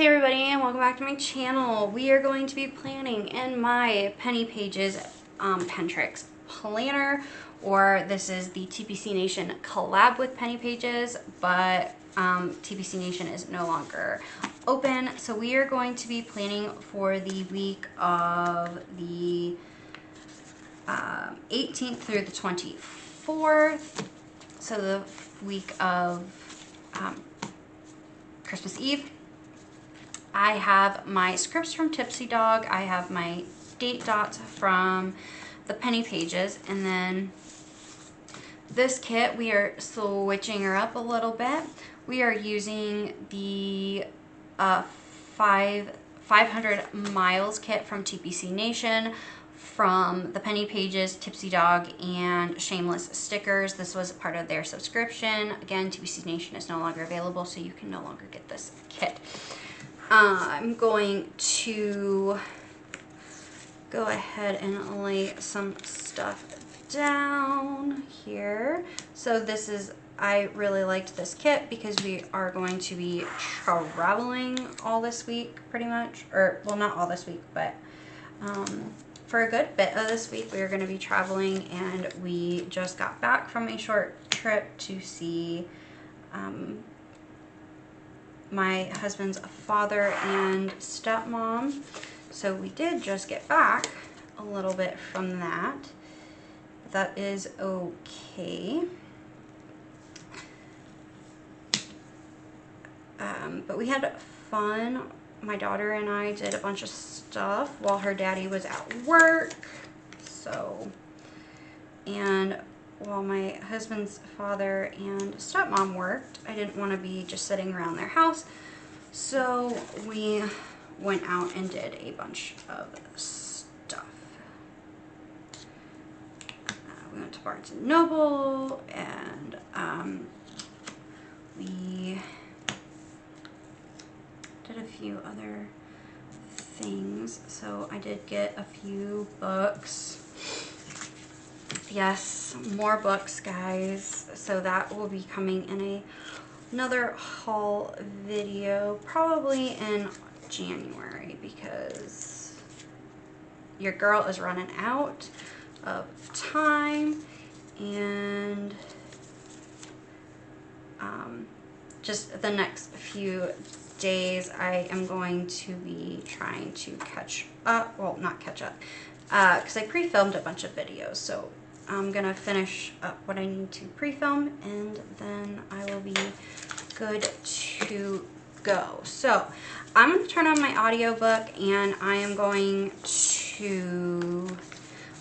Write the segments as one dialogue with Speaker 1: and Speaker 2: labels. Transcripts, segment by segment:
Speaker 1: Hey everybody, and welcome back to my channel. We are going to be planning in my Penny Pages Pen Tricks planner, or this is the TPC Nation collab with Penny Pages, but TPC Nation is no longer open. So we are going to be planning for the week of the 18th through the 24th. So the week of Christmas Eve. I have my scripts from Tipsy Dog. I have my date dots from the Penny Pages. And then this kit, we are switching her up a little bit. We are using the 500 Miles kit from TPC Nation, from the Penny Pages, Tipsy Dog, and Shameless stickers. This was part of their subscription. Again, TPC Nation is no longer available, so you can no longer get this kit. I'm going to go ahead and lay some stuff down here. So this is, I really liked this kit because we are going to be traveling all this week pretty much, or well, not all this week, but for a good bit of this week we are going to be traveling, and we just got back from a short trip to see my husband's father and stepmom. So we did just get back a little bit from that. That is okay. But we had fun. My daughter and I did a bunch of stuff while her daddy was at work. So, and while my husband's father and stepmom worked, I didn't want to be just sitting around their house. So we went out and did a bunch of stuff. We went to Barnes & Noble, and we did a few other things. So I did get a few books. Yes, more books, guys. So that will be coming in another haul video, probably in January, because your girl is running out of time, and just the next few days I am going to be trying to catch up. Well, not catch up, because I pre-filmed a bunch of videos, so I'm gonna finish up what I need to pre-film, and then I will be good to go. So I'm gonna turn on my audiobook, and I am going to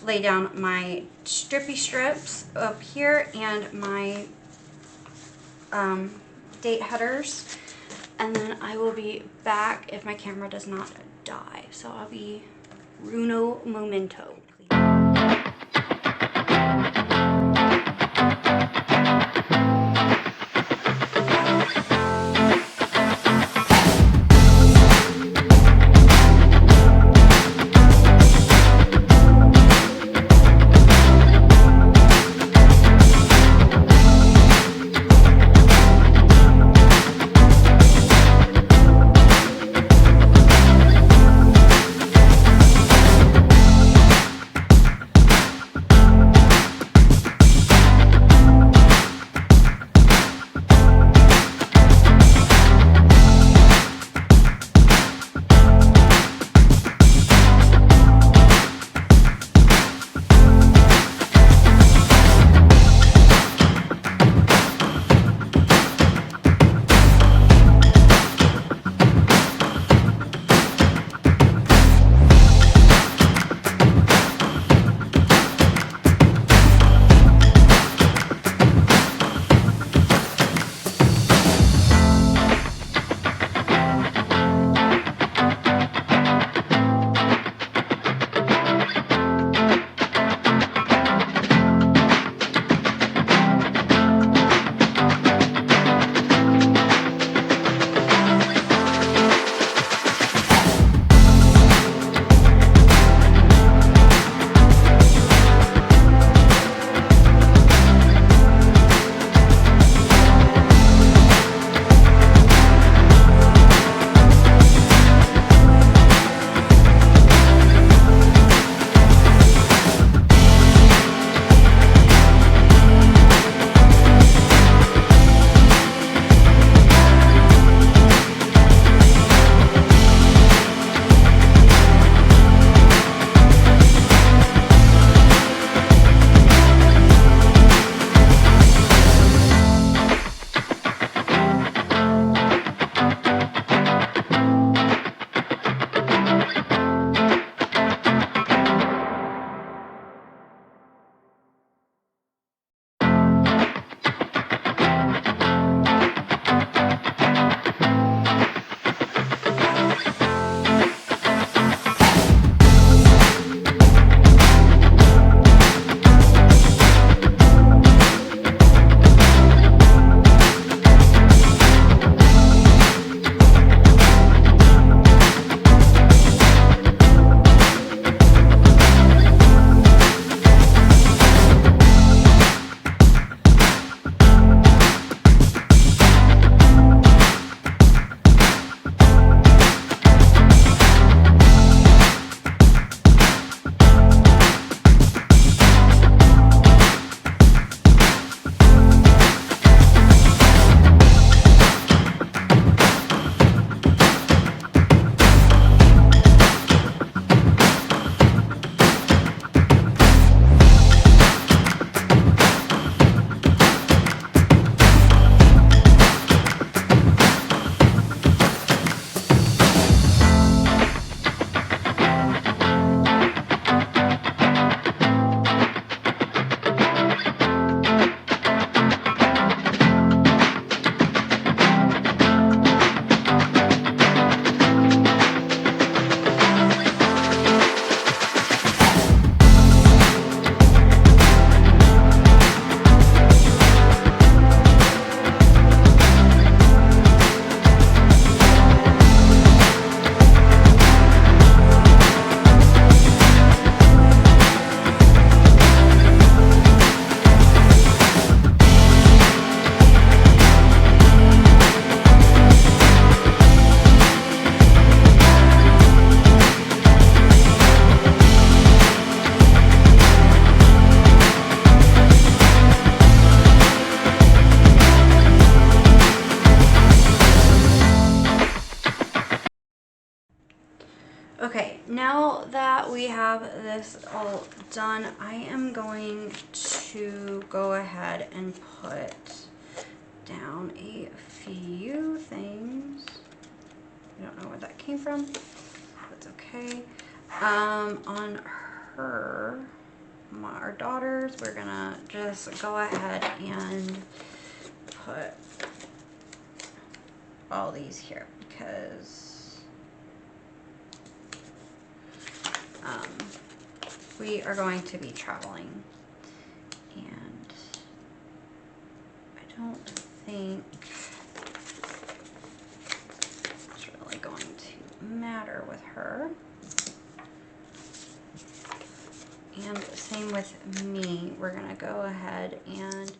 Speaker 1: lay down my strippy strips up here and my date headers, and then I will be back if my camera does not die. So I'll be Runo Momento. now that we have this all done, I am going to go ahead and put down a few things. I don't know where that came from. That's okay. On our daughters, we're gonna just go ahead and put all these here because we are going to be traveling, and I don't think it's really going to matter with her. And same with me. We're gonna go ahead and,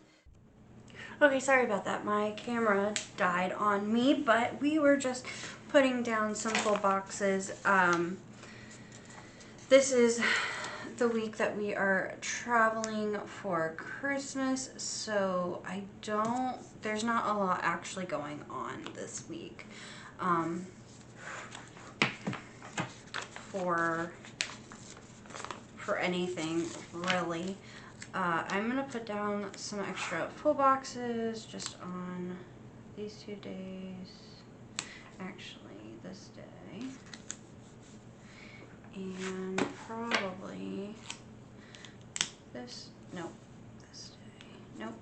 Speaker 1: okay, sorry about that. My camera died on me, but we were just putting down some full boxes. This is the week that we are traveling for Christmas, so there's not a lot actually going on this week for anything really. I'm gonna put down some extra full boxes just on these 2 days, actually this day, and probably this day, nope,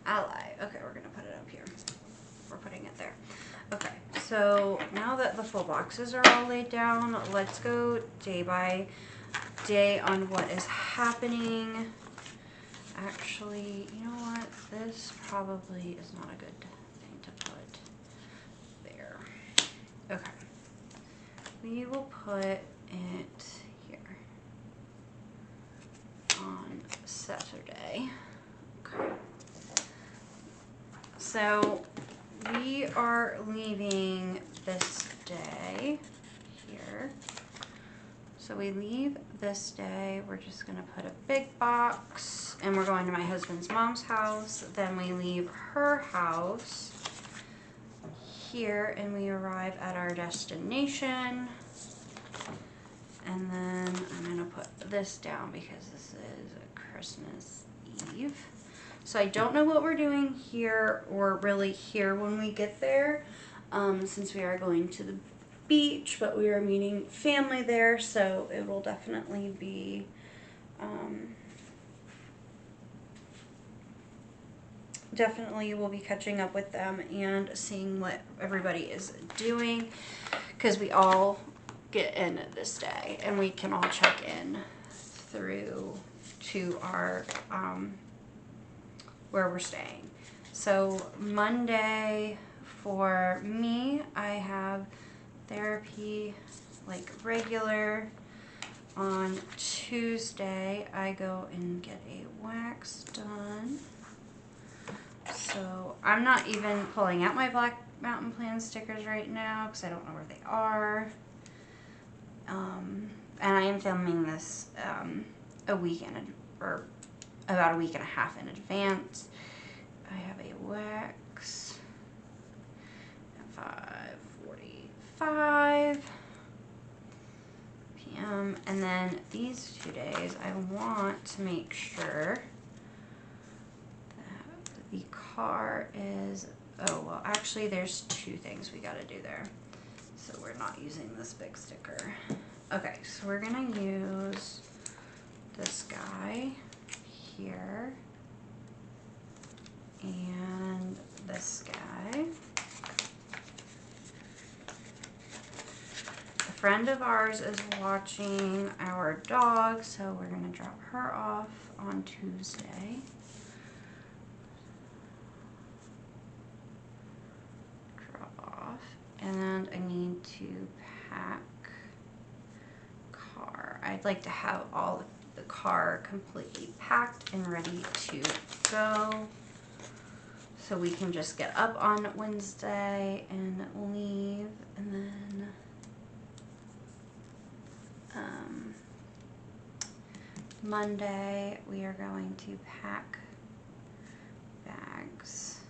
Speaker 1: I lied. Okay, we're gonna put it up here. We're putting it there. Okay, so now that the full boxes are all laid down, let's go day by day on what is happening. Actually, you know what? This probably is not a good thing to put there. Okay. We will put it here on Saturday. Okay. So we are leaving this day here. So we leave this day, we're just gonna put a big box, and we're going to my husband's mom's house. Then we leave her house here and we arrive at our destination. And then I'm gonna put this down because this is a Christmas Eve. So I don't know what we're doing here or really here when we get there, since we are going to the beach, but we are meeting family there, so it will definitely be definitely we'll be catching up with them and seeing what everybody is doing, because we all get in this day and we can all check in through to our where we're staying. So Monday for me, I have therapy like regular. On Tuesday, I go and get a wax done. So I'm not even pulling out my Black Mountain Plan stickers right now because I don't know where they are. And I am filming this a week in, or about a week and a half in advance. I have a wax at 5:45 p.m. And then these 2 days, I want to make sure that the car is, oh, well, actually, there's 2 things we got to do there. So we're not using this big sticker. Okay, so we're going to use this guy here and this guy. A friend of ours is watching our dog, so we're going to drop her off on Tuesday. Drop off. And I need to pack car. I'd like to have all the car completely packed and ready to go, so we can just get up on Wednesday and leave. And then Monday we are going to pack bags,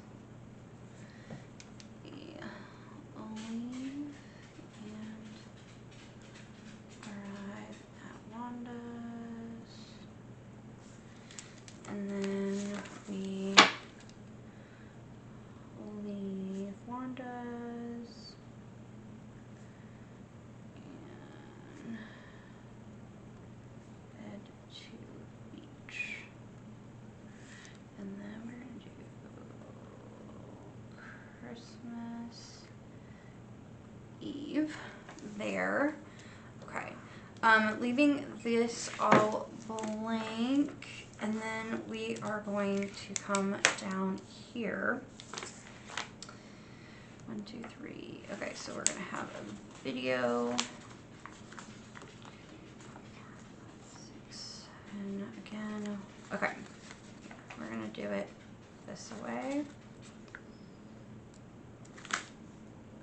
Speaker 1: leave, and And then we leave Wanda's. And bed to beach. And then we're going to do Christmas Eve there. Okay. Leaving this all blank, and then we are going to come down here. 1, 2, 3. Okay, so we're gonna have a video. 6, and again. Okay, we're gonna do it this way.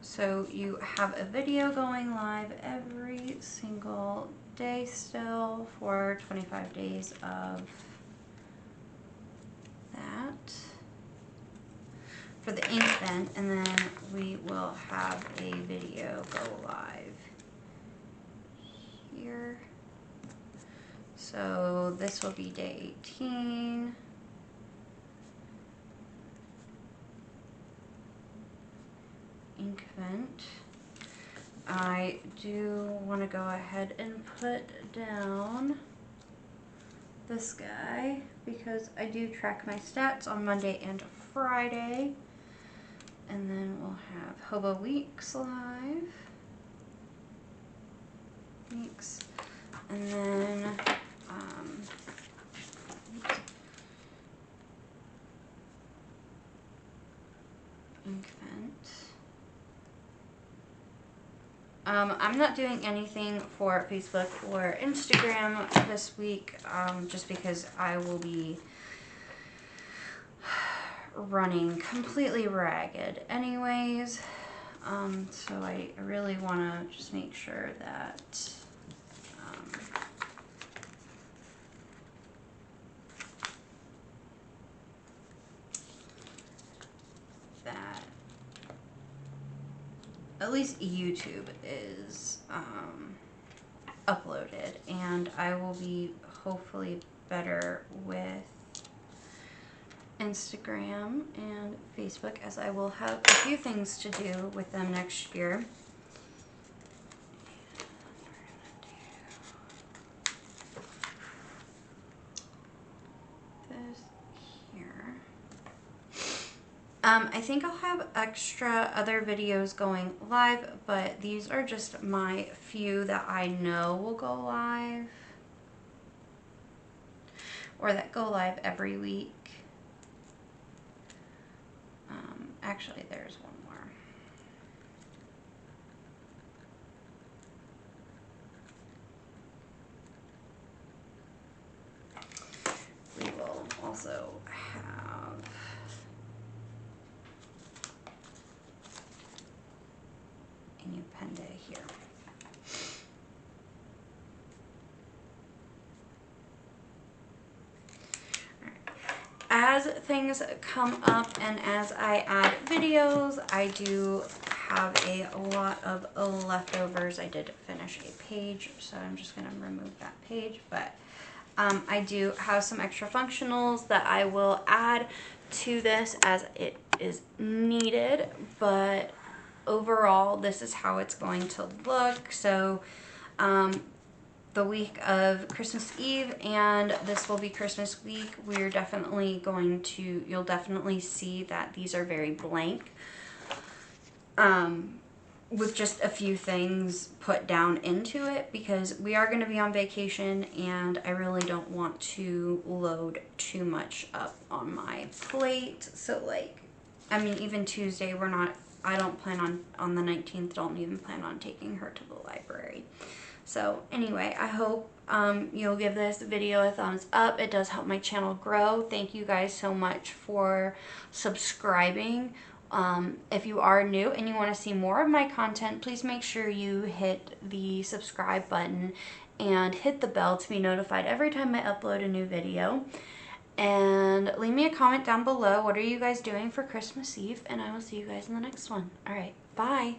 Speaker 1: So you have a video going live every single day still for 25 days of that for the ink pen, and then we will have a video go live here. So this will be day 18. Ink vent. I do want to go ahead and put down this guy because I do track my stats on Monday and Friday. And then we'll have Hobo Weeks live. Weeks. And then ink vent. I'm not doing anything for Facebook or Instagram this week, just because I will be running completely ragged anyways. So I really want to just make sure that that at least YouTube is uploaded, and I will be hopefully better with Instagram and Facebook, as I will have a few things to do with them next year. This here. I think I'll have extra other videos going live, but these are just my few that I know will go live, or that go live every week. Actually, there's one more. We will also have a new pen day here. As things come up and as I add videos, I do have a lot of leftovers. I did finish a page, so I'm just going to remove that page, but I do have some extra functionals that I will add to this as it is needed, but overall this is how it's going to look. So the week of Christmas Eve, and this will be Christmas week, we're definitely going to, you'll definitely see that these are very blank, with just a few things put down into it, because we are going to be on vacation and I really don't want to load too much up on my plate. So like, I mean, even Tuesday, I don't plan on the 19th, don't even plan on taking her to the library. So anyway, I hope you'll give this video a thumbs up. It does help my channel grow. Thank you guys so much for subscribing. If you are new and you want to see more of my content, please make sure you hit the subscribe button and hit the bell to be notified every time I upload a new video. And leave me a comment down below. What are you guys doing for Christmas Eve? And I will see you guys in the next one. All right, bye.